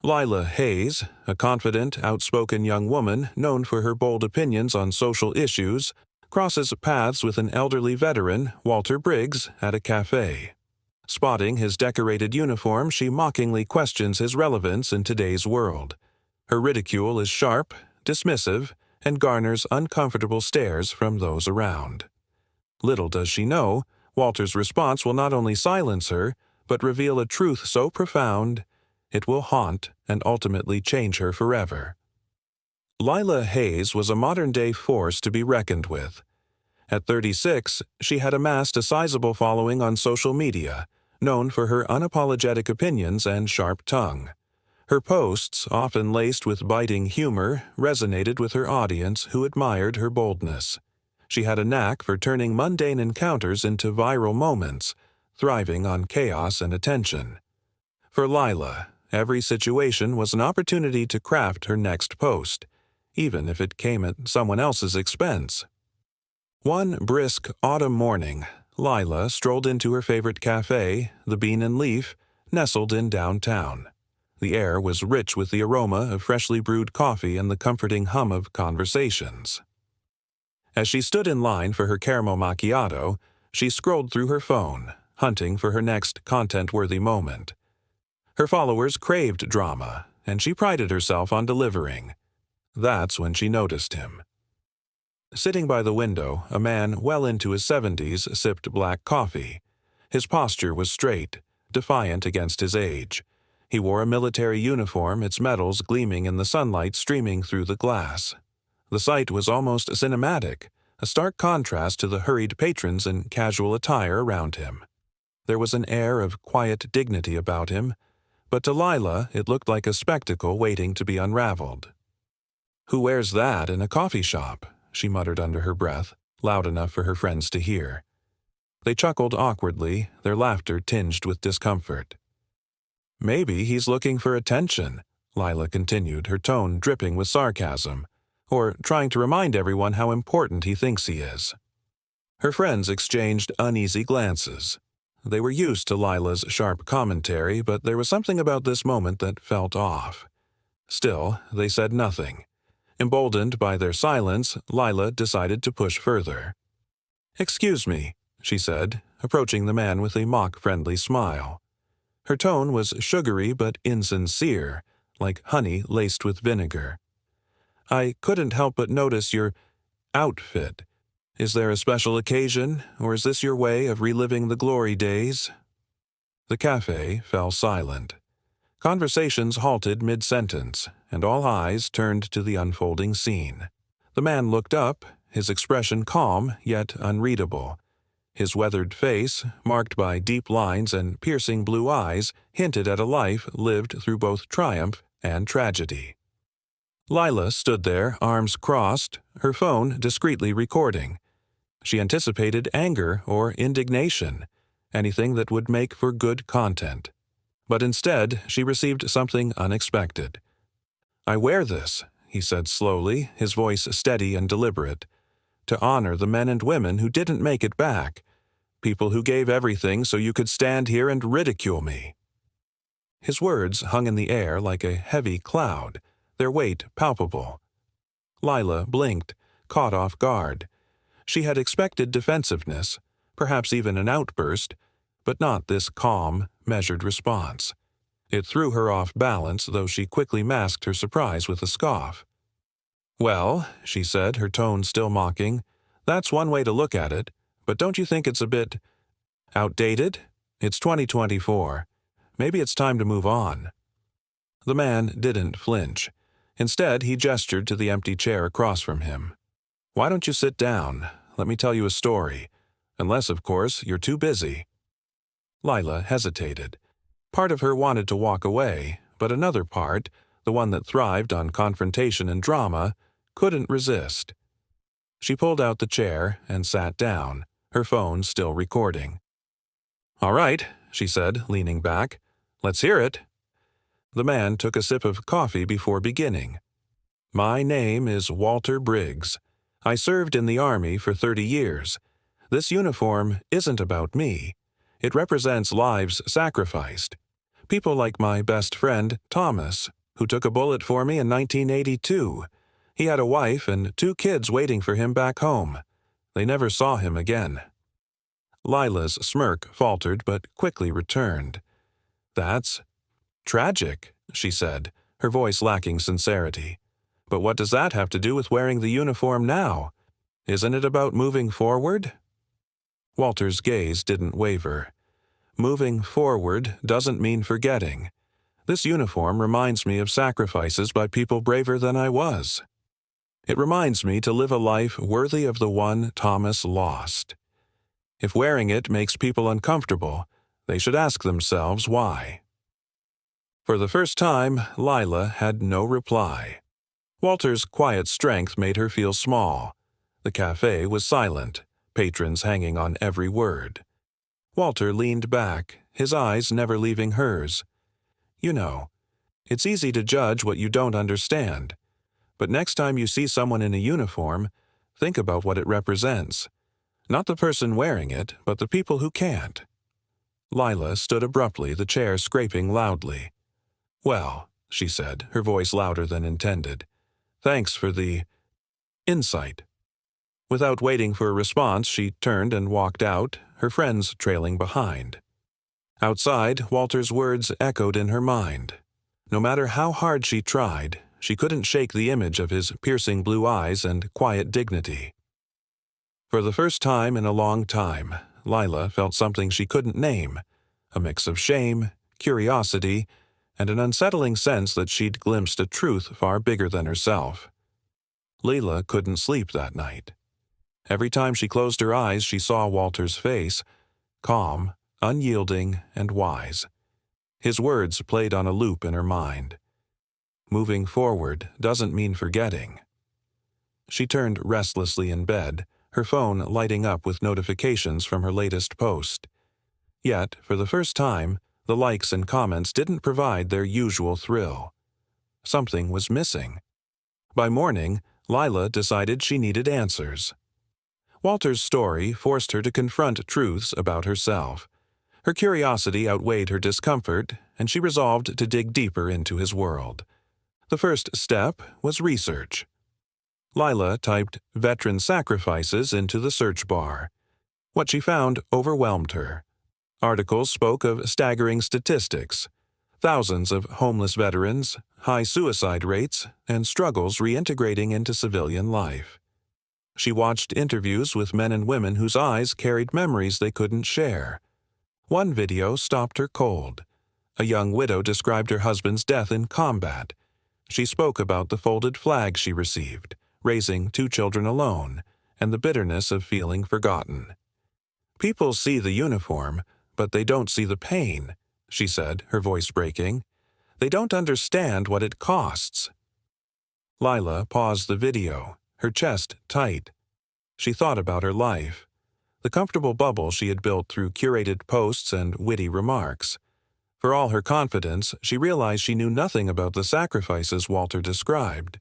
Lila Hayes, a confident, outspoken young woman known for her bold opinions on social issues, crosses paths with an elderly veteran, Walter Briggs, at a café. Spotting his decorated uniform, she mockingly questions his relevance in today's world. Her ridicule is sharp, dismissive, and garners uncomfortable stares from those around. Little does she know, Walter's response will not only silence her, but reveal a truth so profound, it will haunt and ultimately change her forever. Lila Hayes was a modern-day force to be reckoned with. At 36, she had amassed a sizable following on social media, known for her unapologetic opinions and sharp tongue. Her posts, often laced with biting humor, resonated with her audience who admired her boldness. She had a knack for turning mundane encounters into viral moments, thriving on chaos and attention. For Lila, every situation was an opportunity to craft her next post, even if it came at someone else's expense. One brisk autumn morning, Lila strolled into her favorite café, the Bean and Leaf, nestled in downtown. The air was rich with the aroma of freshly brewed coffee and the comforting hum of conversations. As she stood in line for her caramel macchiato, she scrolled through her phone, hunting for her next content-worthy moment. Her followers craved drama, and she prided herself on delivering. That's when she noticed him. Sitting by the window, a man well into his 70s sipped black coffee. His posture was straight, defiant against his age. He wore a military uniform, its medals gleaming in the sunlight streaming through the glass. The sight was almost cinematic, a stark contrast to the hurried patrons and casual attire around him. There was an air of quiet dignity about him, but to Lila it looked like a spectacle waiting to be unraveled. "Who wears that in a coffee shop?" she muttered under her breath, loud enough for her friends to hear. They chuckled awkwardly, their laughter tinged with discomfort. "Maybe he's looking for attention," Lila continued, her tone dripping with sarcasm, "or trying to remind everyone how important he thinks he is." Her friends exchanged uneasy glances. They were used to Lila's sharp commentary, but there was something about this moment that felt off. Still, they said nothing. Emboldened by their silence, Lila decided to push further. "Excuse me," she said, approaching the man with a mock-friendly smile. Her tone was sugary but insincere, like honey laced with vinegar. "I couldn't help but notice your outfit. Is there a special occasion, or is this your way of reliving the glory days?" The café fell silent. Conversations halted mid-sentence, and all eyes turned to the unfolding scene. The man looked up, his expression calm yet unreadable. His weathered face, marked by deep lines and piercing blue eyes, hinted at a life lived through both triumph and tragedy. Lila stood there, arms crossed, her phone discreetly recording. She anticipated anger or indignation, anything that would make for good content. But instead, she received something unexpected. "I wear this," he said slowly, his voice steady and deliberate, "to honor the men and women who didn't make it back, people who gave everything so you could stand here and ridicule me." His words hung in the air like a heavy cloud, their weight palpable. Lila blinked, caught off guard. She had expected defensiveness, perhaps even an outburst, but not this calm, measured response. It threw her off balance, though she quickly masked her surprise with a scoff. "Well," she said, her tone still mocking, "that's one way to look at it, but don't you think it's a bit outdated? It's 2024. Maybe it's time to move on." The man didn't flinch. Instead, he gestured to the empty chair across from him. "Why don't you sit down? Let me tell you a story. Unless, of course, you're too busy." Lila hesitated. Part of her wanted to walk away, but another part, the one that thrived on confrontation and drama, couldn't resist. She pulled out the chair and sat down, her phone still recording. "All right," she said, leaning back. "Let's hear it." The man took a sip of coffee before beginning. "My name is Walter Briggs. I served in the Army for 30 years. This uniform isn't about me. It represents lives sacrificed. People like my best friend, Thomas, who took a bullet for me in 1982. He had a wife and 2 kids waiting for him back home. They never saw him again." Lila's smirk faltered but quickly returned. "That's tragic," she said, her voice lacking sincerity. "But what does that have to do with wearing the uniform now? Isn't it about moving forward?" Walter's gaze didn't waver. "Moving forward doesn't mean forgetting. This uniform reminds me of sacrifices by people braver than I was. It reminds me to live a life worthy of the one Thomas lost. If wearing it makes people uncomfortable, they should ask themselves why." For the first time, Lila had no reply. Walter's quiet strength made her feel small. The café was silent, patrons hanging on every word. Walter leaned back, his eyes never leaving hers. "You know, it's easy to judge what you don't understand. But next time you see someone in a uniform, think about what it represents. Not the person wearing it, but the people who can't." Lila stood abruptly, the chair scraping loudly. "Well," she said, her voice louder than intended, "thanks for the insight." Without waiting for a response, she turned and walked out, her friends trailing behind. Outside, Walter's words echoed in her mind. No matter how hard she tried, she couldn't shake the image of his piercing blue eyes and quiet dignity. For the first time in a long time, Lila felt something she couldn't name, a mix of shame, curiosity, and an unsettling sense that she'd glimpsed a truth far bigger than herself. Lila couldn't sleep that night. Every time she closed her eyes, she saw Walter's face, calm, unyielding, and wise. His words played on a loop in her mind. Moving forward doesn't mean forgetting. She turned restlessly in bed, her phone lighting up with notifications from her latest post. Yet, for the first time, the likes and comments didn't provide their usual thrill. Something was missing. By morning, Lila decided she needed answers. Walter's story forced her to confront truths about herself. Her curiosity outweighed her discomfort, and she resolved to dig deeper into his world. The first step was research. Lila typed "veteran sacrifices" into the search bar. What she found overwhelmed her. Articles spoke of staggering statistics: thousands of homeless veterans, high suicide rates, and struggles reintegrating into civilian life. She watched interviews with men and women whose eyes carried memories they couldn't share. One video stopped her cold. A young widow described her husband's death in combat. She spoke about the folded flag she received, raising 2 children alone, and the bitterness of feeling forgotten. "People see the uniform, but they don't see the pain," she said, her voice breaking. "They don't understand what it costs." Lila paused the video, her chest tight. She thought about her life, the comfortable bubble she had built through curated posts and witty remarks. For all her confidence, she realized she knew nothing about the sacrifices Walter described.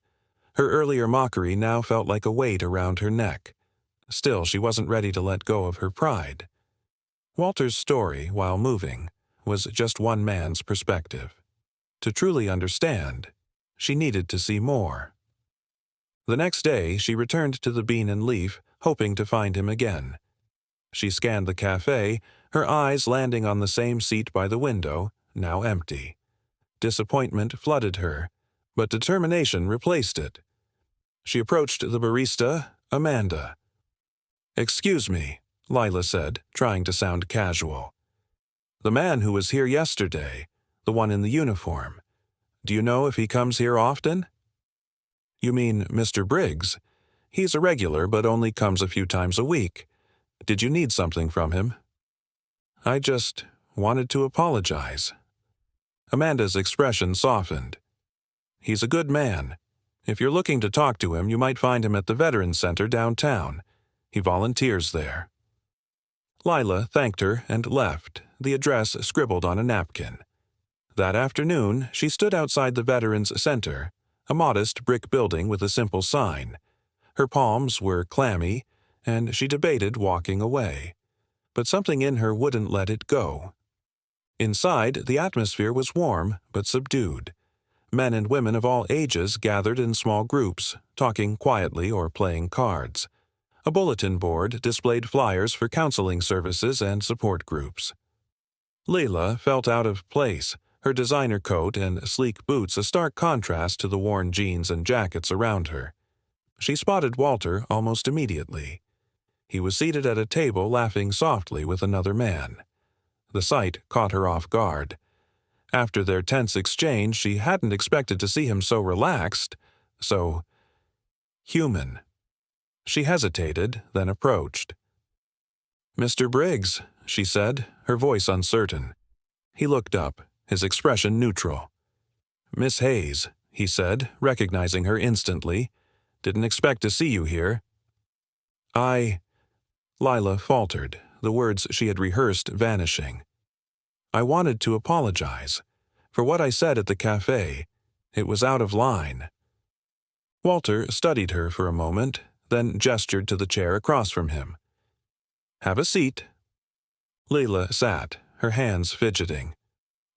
Her earlier mockery now felt like a weight around her neck. Still, she wasn't ready to let go of her pride. Walter's story, while moving, was just one man's perspective. To truly understand, she needed to see more. The next day, she returned to the Bean and Leaf, hoping to find him again. She scanned the café, her eyes landing on the same seat by the window, now empty. Disappointment flooded her, but determination replaced it. She approached the barista, Amanda. "Excuse me," Lila said, trying to sound casual. "The man who was here yesterday, the one in the uniform, do you know if he comes here often?" "You mean Mr. Briggs? He's a regular but only comes a few times a week. Did you need something from him?" "I just wanted to apologize." Amanda's expression softened. "He's a good man. If you're looking to talk to him, you might find him at the Veterans Center downtown. He volunteers there." Lila thanked her and left, the address scribbled on a napkin. That afternoon, she stood outside the Veterans Center, a modest brick building with a simple sign. Her palms were clammy, and she debated walking away. But something in her wouldn't let it go. Inside, the atmosphere was warm but subdued. Men and women of all ages gathered in small groups, talking quietly or playing cards. A bulletin board displayed flyers for counseling services and support groups. Lila felt out of place, her designer coat and sleek boots a stark contrast to the worn jeans and jackets around her. She spotted Walter almost immediately. He was seated at a table laughing softly with another man. The sight caught her off guard. After their tense exchange, she hadn't expected to see him so relaxed, so human. She hesitated, then approached. "Mr. Briggs," she said, her voice uncertain. He looked up, his expression neutral. "Miss Hayes," he said, recognizing her instantly. "Didn't expect to see you here." Lila faltered, the words she had rehearsed vanishing. "I wanted to apologize. For what I said at the café, it was out of line." Walter studied her for a moment, then gestured to the chair across from him. "Have a seat." Lila sat, her hands fidgeting.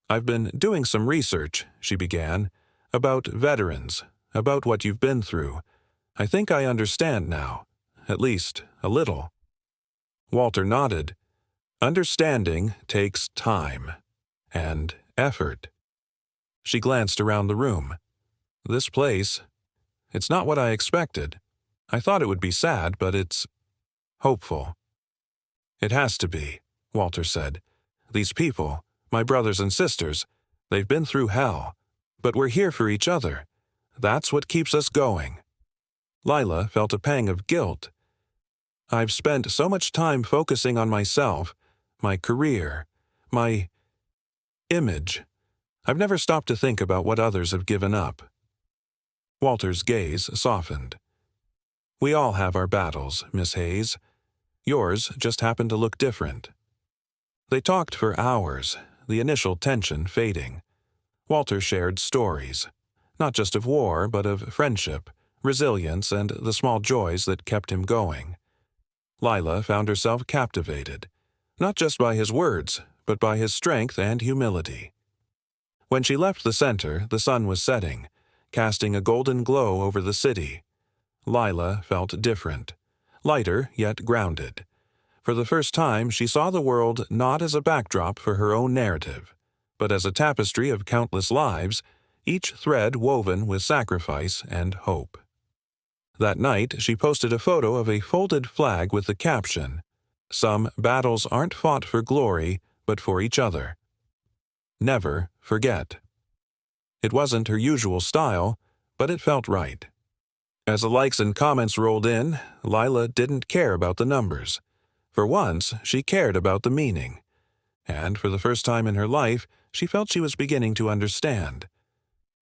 "I've been doing some research," she began, "about veterans, about what you've been through. I think I understand now, at least a little." Walter nodded. "Understanding takes time and effort." She glanced around the room. "This place, it's not what I expected. I thought it would be sad, but it's hopeful." "It has to be," Walter said. "These people, my brothers and sisters, they've been through hell, but we're here for each other. That's what keeps us going." Lila felt a pang of guilt. "I've spent so much time focusing on myself, my career, my image. I've never stopped to think about what others have given up." Walter's gaze softened. "We all have our battles, Miss Hayes. Yours just happened to look different." They talked for hours, the initial tension fading. Walter shared stories, not just of war, but of friendship, resilience, and the small joys that kept him going. Lila found herself captivated, not just by his words, but by his strength and humility. When she left the center, the sun was setting, casting a golden glow over the city. Lila felt different, lighter yet grounded. For the first time, she saw the world not as a backdrop for her own narrative, but as a tapestry of countless lives, each thread woven with sacrifice and hope. That night, she posted a photo of a folded flag with the caption, "Some battles aren't fought for glory, but for each other. Never forget." It wasn't her usual style, but it felt right. As the likes and comments rolled in, Lila didn't care about the numbers. For once, she cared about the meaning. And for the first time in her life, she felt she was beginning to understand.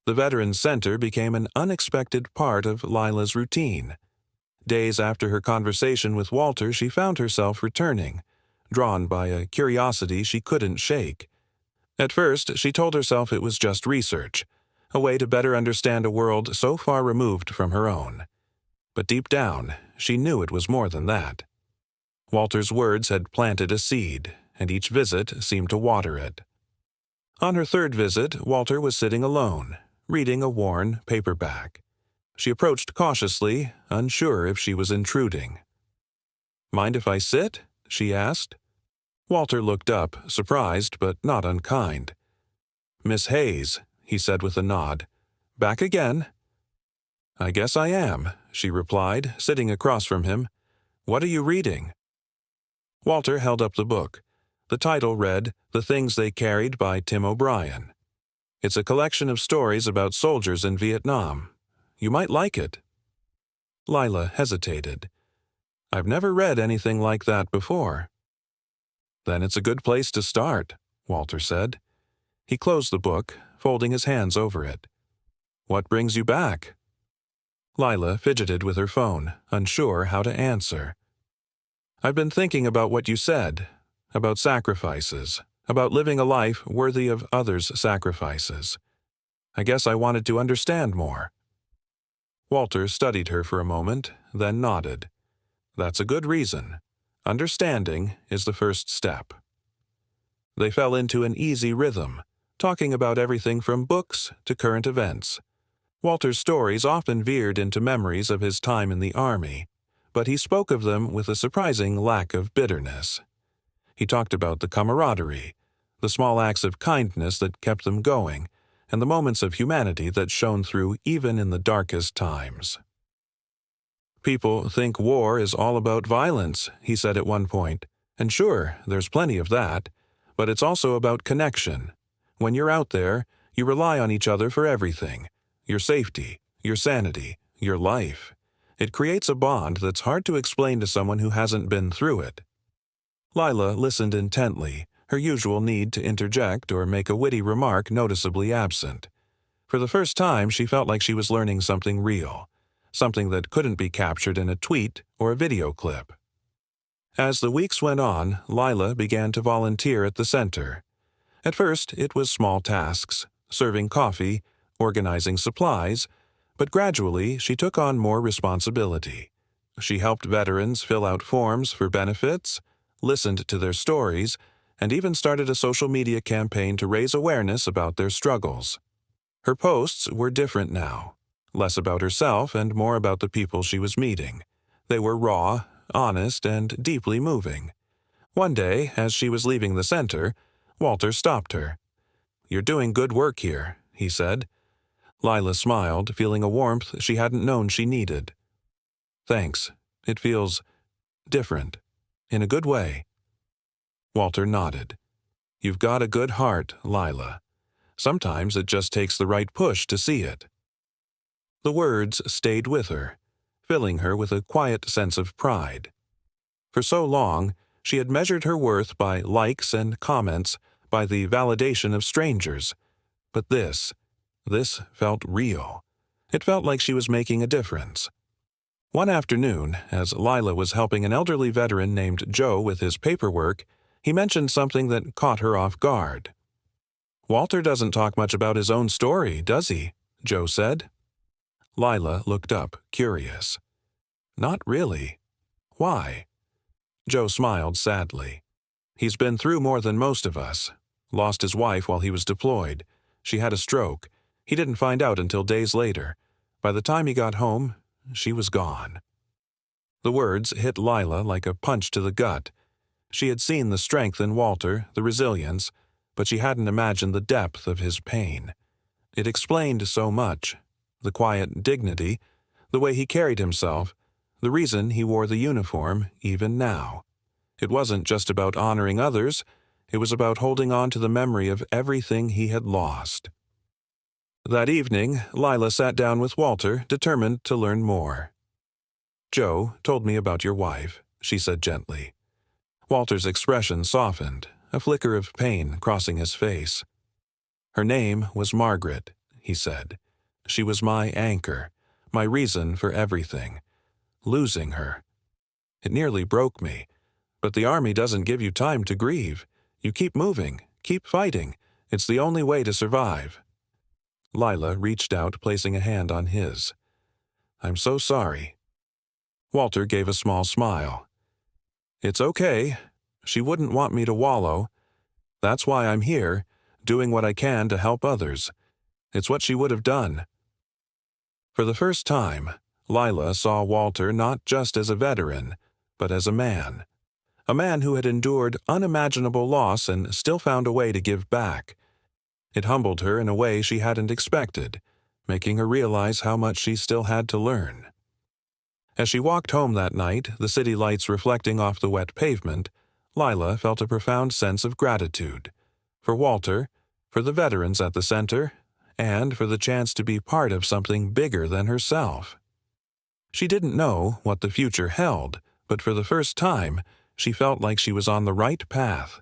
The Veterans Center became an unexpected part of Lila's routine. Days after her conversation with Walter, she found herself returning, drawn by a curiosity she couldn't shake. At first, she told herself it was just research, a way to better understand a world so far removed from her own. But deep down, she knew it was more than that. Walter's words had planted a seed, and each visit seemed to water it. On her third visit, Walter was sitting alone, reading a worn paperback. She approached cautiously, unsure if she was intruding. "Mind if I sit?" she asked. Walter looked up, surprised but not unkind. "Miss Hayes," he said with a nod. "Back again?" "I guess I am," she replied, sitting across from him. "What are you reading?" Walter held up the book. The title read, "The Things They Carried" by Tim O'Brien. "It's a collection of stories about soldiers in Vietnam. You might like it." Lila hesitated. "I've never read anything like that before." "Then it's a good place to start," Walter said. He closed the book, folding his hands over it. "What brings you back?" Lila fidgeted with her phone, unsure how to answer. "I've been thinking about what you said, about sacrifices, about living a life worthy of others' sacrifices. I guess I wanted to understand more." Walter studied her for a moment, then nodded. "That's a good reason. Understanding is the first step." They fell into an easy rhythm, talking about everything from books to current events. Walter's stories often veered into memories of his time in the Army, but he spoke of them with a surprising lack of bitterness. He talked about the camaraderie, the small acts of kindness that kept them going, and the moments of humanity that shone through even in the darkest times. "People think war is all about violence," he said at one point, "and sure, there's plenty of that, but it's also about connection. When you're out there, you rely on each other for everything, your safety, your sanity, your life. It creates a bond that's hard to explain to someone who hasn't been through it." Lila listened intently, her usual need to interject or make a witty remark noticeably absent. For the first time, she felt like she was learning something real, something that couldn't be captured in a tweet or a video clip. As the weeks went on, Lila began to volunteer at the center. At first, it was small tasks, serving coffee, organizing supplies, but gradually she took on more responsibility. She helped veterans fill out forms for benefits, listened to their stories, and even started a social media campaign to raise awareness about their struggles. Her posts were different now, less about herself and more about the people she was meeting. They were raw, honest, and deeply moving. One day, as she was leaving the center, Walter stopped her. "You're doing good work here," he said. Lila smiled, feeling a warmth she hadn't known she needed. "Thanks. It feels different. In a good way." Walter nodded. "You've got a good heart, Lila. Sometimes it just takes the right push to see it." The words stayed with her, filling her with a quiet sense of pride. For so long, she had measured her worth by likes and comments, by the validation of strangers. But this felt real. It felt like she was making a difference. One afternoon, as Lila was helping an elderly veteran named Joe with his paperwork, he mentioned something that caught her off guard. "Walter doesn't talk much about his own story, does he?" Joe said. Lila looked up, curious. "Not really. Why?" Joe smiled sadly. "He's been through more than most of us. Lost his wife while he was deployed. She had a stroke. He didn't find out until days later. By the time he got home, she was gone." The words hit Lila like a punch to the gut. She had seen the strength in Walter, the resilience, but she hadn't imagined the depth of his pain. It explained so much. The quiet dignity, the way he carried himself, the reason he wore the uniform even now. It wasn't just about honoring others, it was about holding on to the memory of everything he had lost. That evening, Lila sat down with Walter, determined to learn more. "Joe told me about your wife," she said gently. Walter's expression softened, a flicker of pain crossing his face. "Her name was Margaret," he said. "She was my anchor, my reason for everything. Losing her. It nearly broke me. But the Army doesn't give you time to grieve. You keep moving, keep fighting. It's the only way to survive." Lila reached out, placing a hand on his. "I'm so sorry." Walter gave a small smile. "It's okay. She wouldn't want me to wallow. That's why I'm here, doing what I can to help others. It's what she would have done." For the first time, Lila saw Walter not just as a veteran, but as a man who had endured unimaginable loss and still found a way to give back. It humbled her in a way she hadn't expected, making her realize how much she still had to learn. As she walked home that night, the city lights reflecting off the wet pavement, Lila felt a profound sense of gratitude. For Walter, for the veterans at the center, and for the chance to be part of something bigger than herself. She didn't know what the future held, but for the first time, she felt like she was on the right path.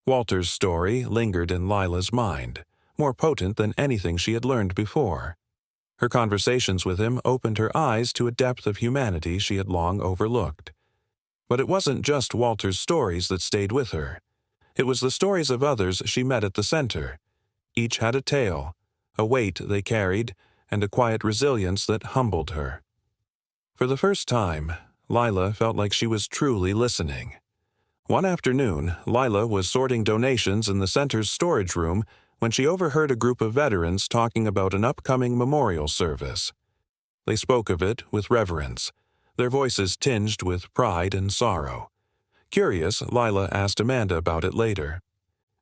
Walter's story lingered in Lila's mind, more potent than anything she had learned before. Her conversations with him opened her eyes to a depth of humanity she had long overlooked. But it wasn't just Walter's stories that stayed with her. It was the stories of others she met at the center. Each had a tale, a weight they carried, and a quiet resilience that humbled her. For the first time, Lila felt like she was truly listening. One afternoon, Lila was sorting donations in the center's storage room when she overheard a group of veterans talking about an upcoming memorial service. They spoke of it with reverence, their voices tinged with pride and sorrow. Curious, Lila asked Amanda about it later.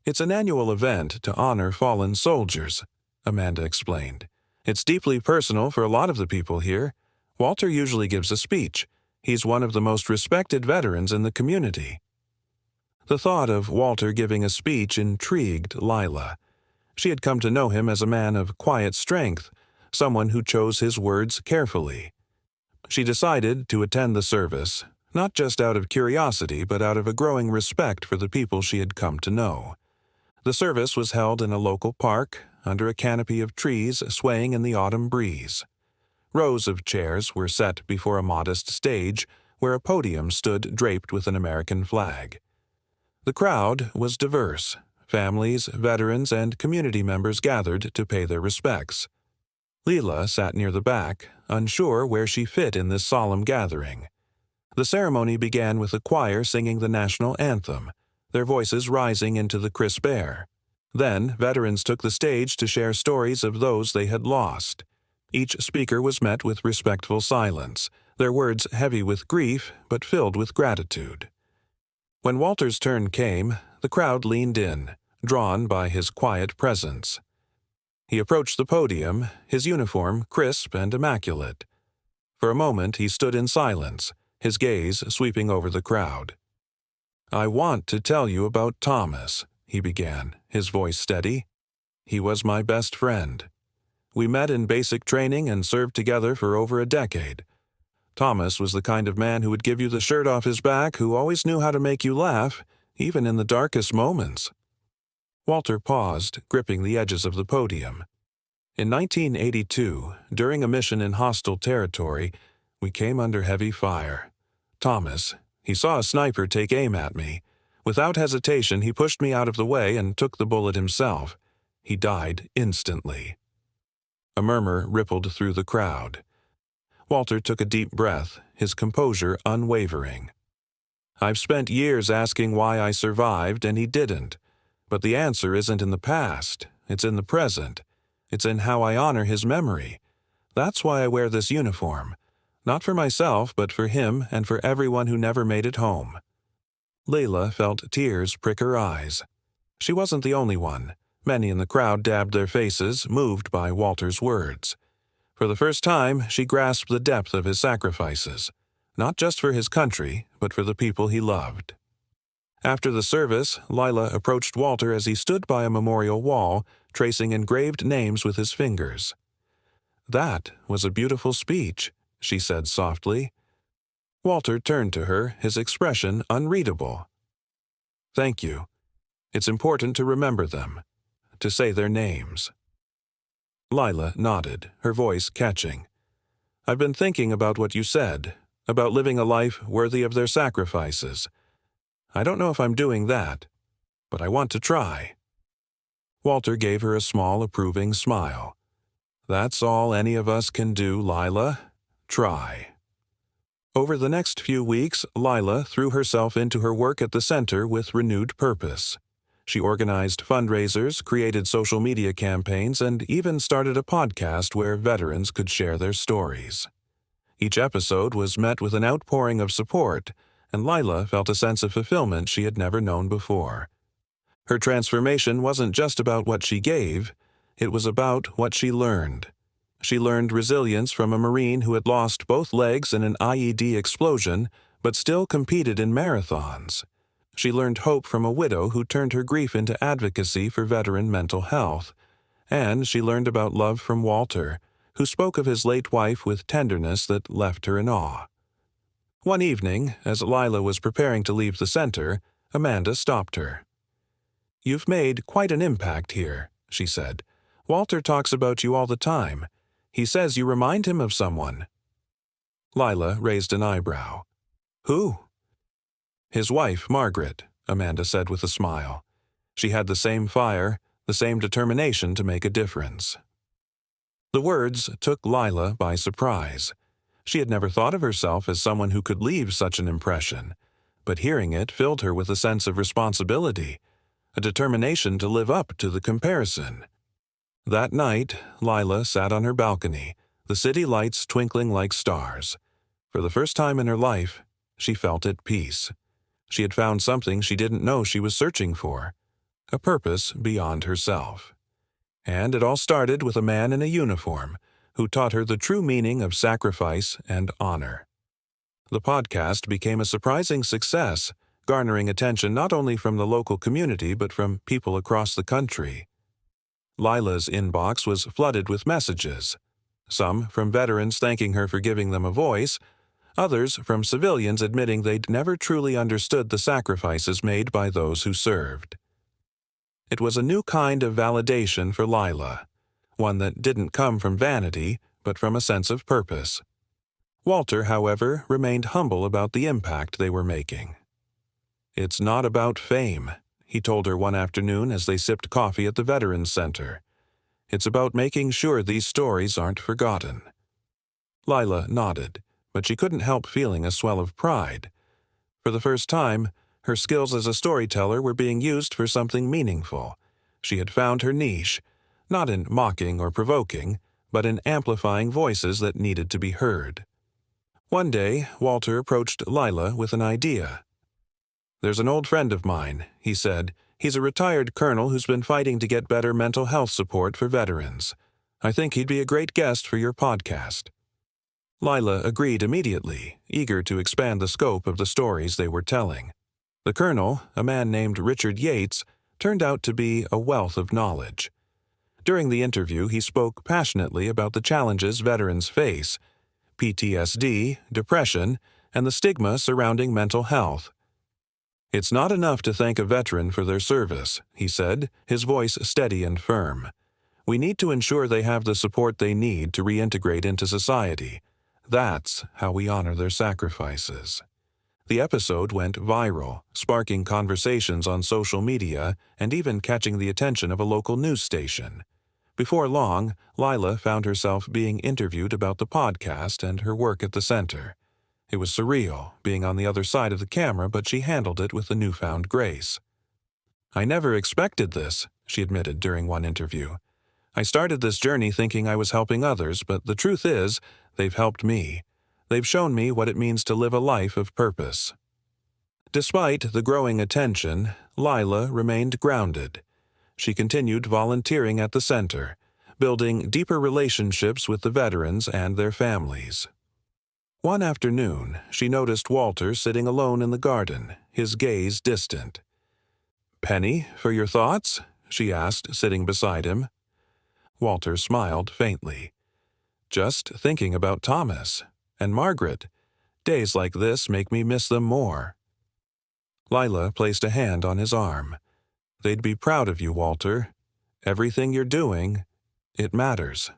"It's an annual event to honor fallen soldiers," Amanda explained. "It's deeply personal for a lot of the people here. Walter usually gives a speech. He's one of the most respected veterans in the community." The thought of Walter giving a speech intrigued Lila. She had come to know him as a man of quiet strength, someone who chose his words carefully. She decided to attend the service, not just out of curiosity but out of a growing respect for the people she had come to know. The service was held in a local park, under a canopy of trees swaying in the autumn breeze. Rows of chairs were set before a modest stage where a podium stood draped with an American flag. The crowd was diverse. Families, veterans, and community members gathered to pay their respects. Lila sat near the back, unsure where she fit in this solemn gathering. The ceremony began with a choir singing the national anthem, their voices rising into the crisp air. Then, veterans took the stage to share stories of those they had lost. Each speaker was met with respectful silence, their words heavy with grief but filled with gratitude. When Walter's turn came, the crowd leaned in, drawn by his quiet presence. He approached the podium, his uniform crisp and immaculate. For a moment he stood in silence, his gaze sweeping over the crowd. "I want to tell you about Thomas," he began, his voice steady. "He was my best friend. We met in basic training and served together for over a decade. Thomas was the kind of man who would give you the shirt off his back, who always knew how to make you laugh, even in the darkest moments." Walter paused, gripping the edges of the podium. "In 1982, during a mission in hostile territory, we came under heavy fire. Thomas, he saw a sniper take aim at me. Without hesitation, he pushed me out of the way and took the bullet himself. He died instantly." A murmur rippled through the crowd. Walter took a deep breath, his composure unwavering. "I've spent years asking why I survived and he didn't. But the answer isn't in the past, it's in the present. It's in how I honor his memory. That's why I wear this uniform. Not for myself, but for him and for everyone who never made it home." Lila felt tears prick her eyes. She wasn't the only one. Many in the crowd dabbed their faces, moved by Walter's words. For the first time, she grasped the depth of his sacrifices, not just for his country, but for the people he loved. After the service, Lila approached Walter as he stood by a memorial wall, tracing engraved names with his fingers. "That was a beautiful speech," she said softly. Walter turned to her, his expression unreadable. "Thank you. It's important to remember them, to say their names." Lila nodded, her voice catching. "I've been thinking about what you said, about living a life worthy of their sacrifices. I don't know if I'm doing that, but I want to try." Walter gave her a small, approving smile. "That's all any of us can do, Lila. Try." Over the next few weeks, Lila threw herself into her work at the center with renewed purpose. She organized fundraisers, created social media campaigns, and even started a podcast where veterans could share their stories. Each episode was met with an outpouring of support, and Lila felt a sense of fulfillment she had never known before. Her transformation wasn't just about what she gave, it was about what she learned. She learned resilience from a Marine who had lost both legs in an IED explosion, but still competed in marathons. She learned hope from a widow who turned her grief into advocacy for veteran mental health. And she learned about love from Walter, who spoke of his late wife with tenderness that left her in awe. One evening, as Lila was preparing to leave the center, Amanda stopped her. "You've made quite an impact here," she said. "Walter talks about you all the time. He says you remind him of someone." Lila raised an eyebrow. "Who?" "His wife, Margaret," Amanda said with a smile. "She had the same fire, the same determination to make a difference." The words took Lila by surprise. She had never thought of herself as someone who could leave such an impression, but hearing it filled her with a sense of responsibility. a determination to live up to the comparison. That night, Lila sat on her balcony, the city lights twinkling like stars. For the first time in her life, she felt at peace. She had found something she didn't know she was searching for, a purpose beyond herself. And it all started with a man in a uniform who taught her the true meaning of sacrifice and honor. The podcast became a surprising success, garnering attention not only from the local community but from people across the country. Lila's inbox was flooded with messages, some from veterans thanking her for giving them a voice, others from civilians admitting they'd never truly understood the sacrifices made by those who served. It was a new kind of validation for Lila, one that didn't come from vanity, but from a sense of purpose. Walter, however, remained humble about the impact they were making. "It's not about fame," he told her one afternoon as they sipped coffee at the Veterans Center. "It's about making sure these stories aren't forgotten." Lila nodded, but she couldn't help feeling a swell of pride. For the first time, her skills as a storyteller were being used for something meaningful. She had found her niche, not in mocking or provoking, but in amplifying voices that needed to be heard. One day, Walter approached Lila with an idea. "There's an old friend of mine," he said. "He's a retired colonel who's been fighting to get better mental health support for veterans. I think he'd be a great guest for your podcast." Lila agreed immediately, eager to expand the scope of the stories they were telling. The colonel, a man named Richard Yates, turned out to be a wealth of knowledge. During the interview, he spoke passionately about the challenges veterans face: PTSD, depression, and the stigma surrounding mental health. "It's not enough to thank a veteran for their service," he said, his voice steady and firm. "We need to ensure they have the support they need to reintegrate into society. That's how we honor their sacrifices." The episode went viral, sparking conversations on social media and even catching the attention of a local news station. Before long, Lila found herself being interviewed about the podcast and her work at the center. It was surreal, being on the other side of the camera, but she handled it with a newfound grace. "I never expected this," she admitted during one interview. "I started this journey thinking I was helping others, but the truth is, they've helped me. They've shown me what it means to live a life of purpose." Despite the growing attention, Lila remained grounded. She continued volunteering at the center, building deeper relationships with the veterans and their families. One afternoon, she noticed Walter sitting alone in the garden, his gaze distant. "Penny, for your thoughts?" she asked, sitting beside him. Walter smiled faintly. "Just thinking about Thomas and Margaret. Days like this make me miss them more." Lila placed a hand on his arm. "They'd be proud of you, Walter. Everything you're doing, it matters."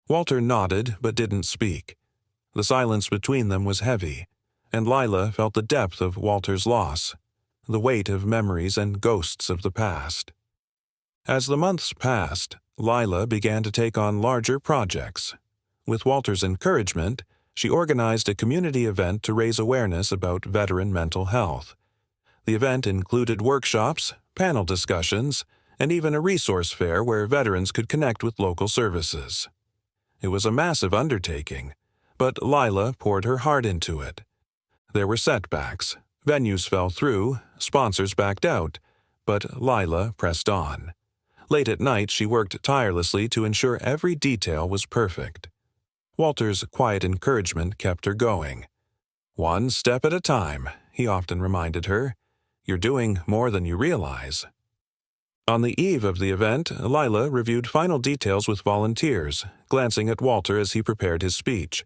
Walter nodded but didn't speak. The silence between them was heavy, and Lila felt the depth of Walter's loss, the weight of memories and ghosts of the past. As the months passed, Lila began to take on larger projects. With Walter's encouragement, she organized a community event to raise awareness about veteran mental health. The event included workshops, panel discussions, and even a resource fair where veterans could connect with local services. It was a massive undertaking, but Lila poured her heart into it. There were setbacks, venues fell through, sponsors backed out, but Lila pressed on. Late at night, she worked tirelessly to ensure every detail was perfect. Walter's quiet encouragement kept her going. "One step at a time," he often reminded her. "You're doing more than you realize." On the eve of the event, Lila reviewed final details with volunteers, glancing at Walter as he prepared his speech.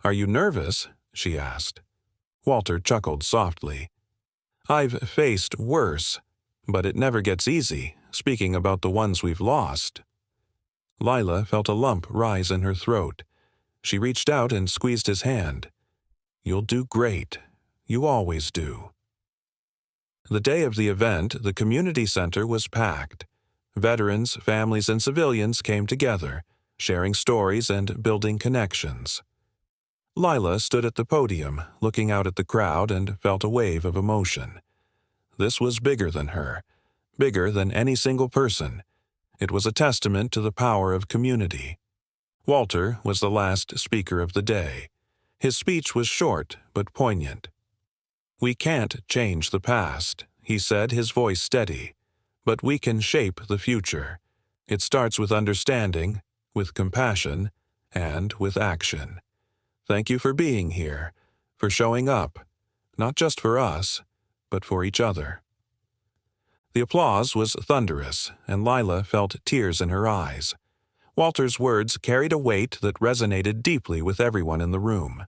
"Are you nervous?" she asked. Walter chuckled softly. "I've faced worse, but it never gets easy, speaking about the ones we've lost." Lila felt a lump rise in her throat. She reached out and squeezed his hand. "You'll do great. You always do." The day of the event, the community center was packed. Veterans, families, and civilians came together, sharing stories and building connections. Lila stood at the podium, looking out at the crowd, and felt a wave of emotion. This was bigger than her, bigger than any single person. It was a testament to the power of community. Walter was the last speaker of the day. His speech was short but poignant. "We can't change the past," he said, his voice steady, "but we can shape the future. It starts with understanding, with compassion, and with action. Thank you for being here, for showing up, not just for us, but for each other." The applause was thunderous, and Lila felt tears in her eyes. Walter's words carried a weight that resonated deeply with everyone in the room.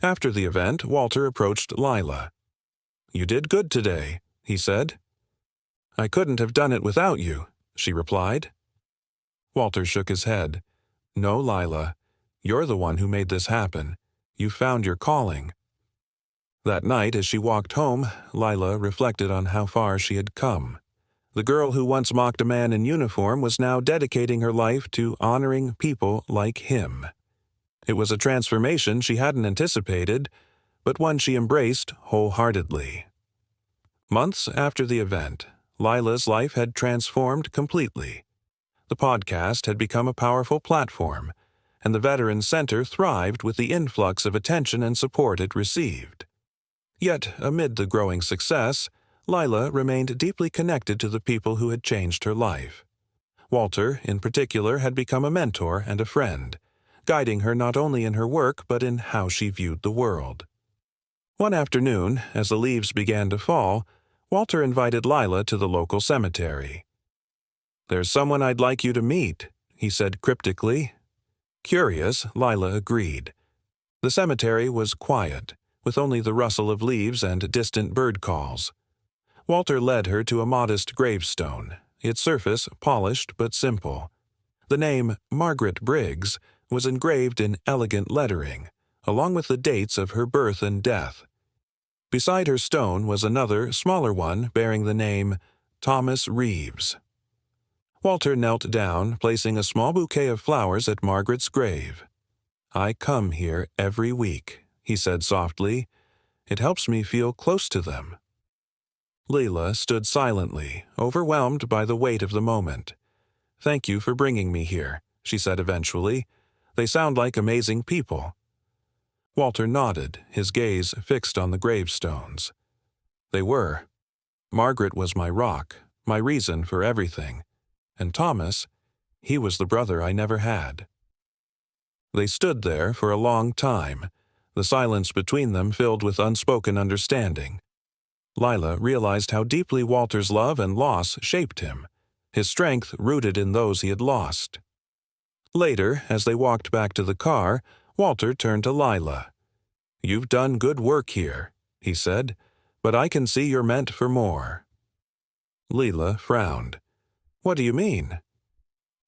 After the event, Walter approached Lila. "You did good today," he said. "I couldn't have done it without you," she replied. Walter shook his head. "No, Lila, you're the one who made this happen. You found your calling." That night, as she walked home, Lila reflected on how far she had come. The girl who once mocked a man in uniform was now dedicating her life to honoring people like him. It was a transformation she hadn't anticipated, but one she embraced wholeheartedly. Months after the event, Lila's life had transformed completely. The podcast had become a powerful platform, and the Veterans Center thrived with the influx of attention and support it received. Yet, amid the growing success, Lila remained deeply connected to the people who had changed her life. Walter, in particular, had become a mentor and a friend, guiding her not only in her work but in how she viewed the world. One afternoon, as the leaves began to fall, Walter invited Lila to the local cemetery. "There's someone I'd like you to meet," he said cryptically. Curious, Lila agreed. The cemetery was quiet, with only the rustle of leaves and distant bird calls. Walter led her to a modest gravestone, its surface polished but simple. The name Margaret Briggs was engraved in elegant lettering, along with the dates of her birth and death. Beside her stone was another, smaller one bearing the name Thomas Reeves. Walter knelt down, placing a small bouquet of flowers at Margaret's grave. "I come here every week," he said softly. "It helps me feel close to them." Lila stood silently, overwhelmed by the weight of the moment. "Thank you for bringing me here," she said eventually. "They sound like amazing people." Walter nodded, his gaze fixed on the gravestones. "They were. Margaret was my rock, my reason for everything. And Thomas, he was the brother I never had." They stood there for a long time, the silence between them filled with unspoken understanding. Lila realized how deeply Walter's love and loss shaped him, his strength rooted in those he had lost. Later, as they walked back to the car, Walter turned to Lila. "You've done good work here," he said, "but I can see you're meant for more." Lila frowned. "What do you mean?"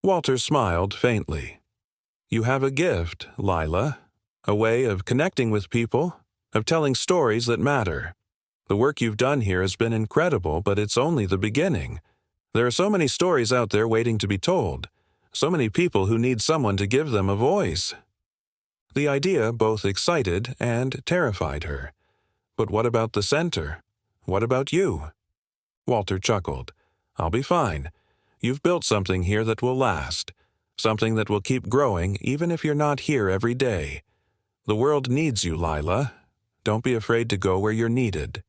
Walter smiled faintly. "You have a gift, Lila, a way of connecting with people, of telling stories that matter. The work you've done here has been incredible, but it's only the beginning. There are so many stories out there waiting to be told, so many people who need someone to give them a voice." The idea both excited and terrified her. "But what about the center? What about you?" Walter chuckled. "I'll be fine. You've built something here that will last, something that will keep growing even if you're not here every day. The world needs you, Lila. Don't be afraid to go where you're needed."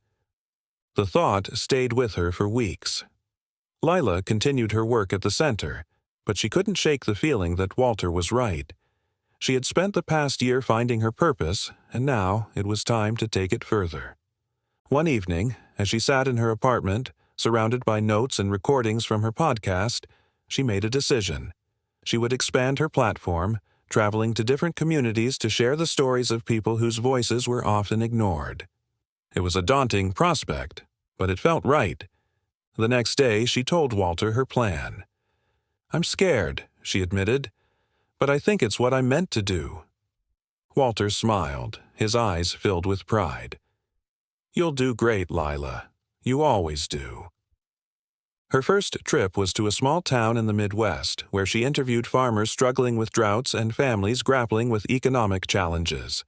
The thought stayed with her for weeks. Lila continued her work at the center, but she couldn't shake the feeling that Walter was right. She had spent the past year finding her purpose, and now it was time to take it further. One evening, as she sat in her apartment, surrounded by notes and recordings from her podcast, she made a decision. She would expand her platform, traveling to different communities to share the stories of people whose voices were often ignored. It was a daunting prospect, but it felt right. The next day, she told Walter her plan. "I'm scared," she admitted, "but I think it's what I'm meant to do." Walter smiled, his eyes filled with pride. "You'll do great, Lila. You always do." Her first trip was to a small town in the Midwest, where she interviewed farmers struggling with droughts and families grappling with economic challenges.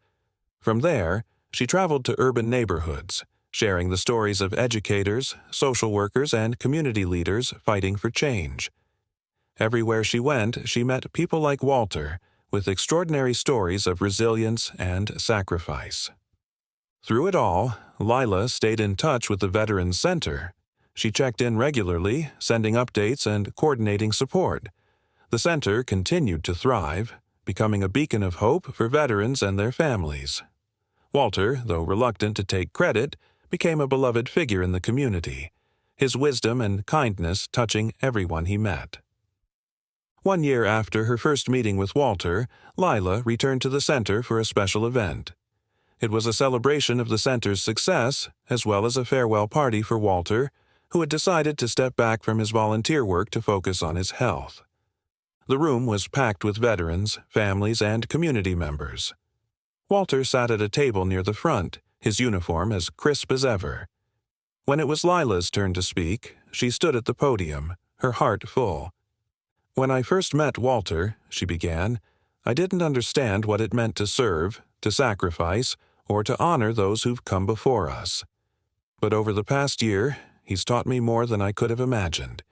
From there, she traveled to urban neighborhoods, sharing the stories of educators, social workers, and community leaders fighting for change. Everywhere she went, she met people like Walter, with extraordinary stories of resilience and sacrifice. Through it all, Lila stayed in touch with the Veterans Center. She checked in regularly, sending updates and coordinating support. The center continued to thrive, becoming a beacon of hope for veterans and their families. Walter, though reluctant to take credit, became a beloved figure in the community, his wisdom and kindness touching everyone he met. 1 year after her first meeting with Walter, Lila returned to the center for a special event. It was a celebration of the center's success, as well as a farewell party for Walter, who had decided to step back from his volunteer work to focus on his health. The room was packed with veterans, families, and community members. Walter sat at a table near the front, his uniform as crisp as ever. When it was Lila's turn to speak, she stood at the podium, her heart full. "When I first met Walter," she began, "I didn't understand what it meant to serve, to sacrifice, or to honor those who've come before us. But over the past year, he's taught me more than I could have imagined.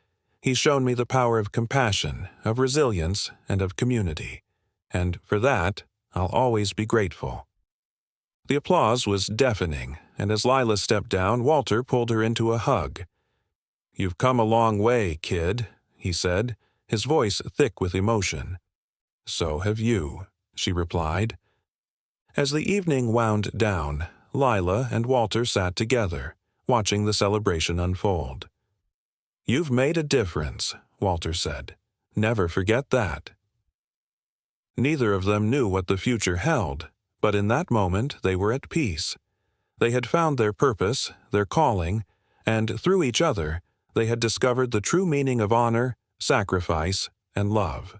He's shown me the power of compassion, of resilience, and of community. And for that, I'll always be grateful." The applause was deafening, and as Lila stepped down, Walter pulled her into a hug. "You've come a long way, kid," he said, his voice thick with emotion. "So have you," she replied. As the evening wound down, Lila and Walter sat together, watching the celebration unfold. "You've made a difference," Walter said. "Never forget that." Neither of them knew what the future held, but in that moment they were at peace. They had found their purpose, their calling, and through each other, they had discovered the true meaning of honor, sacrifice, and love.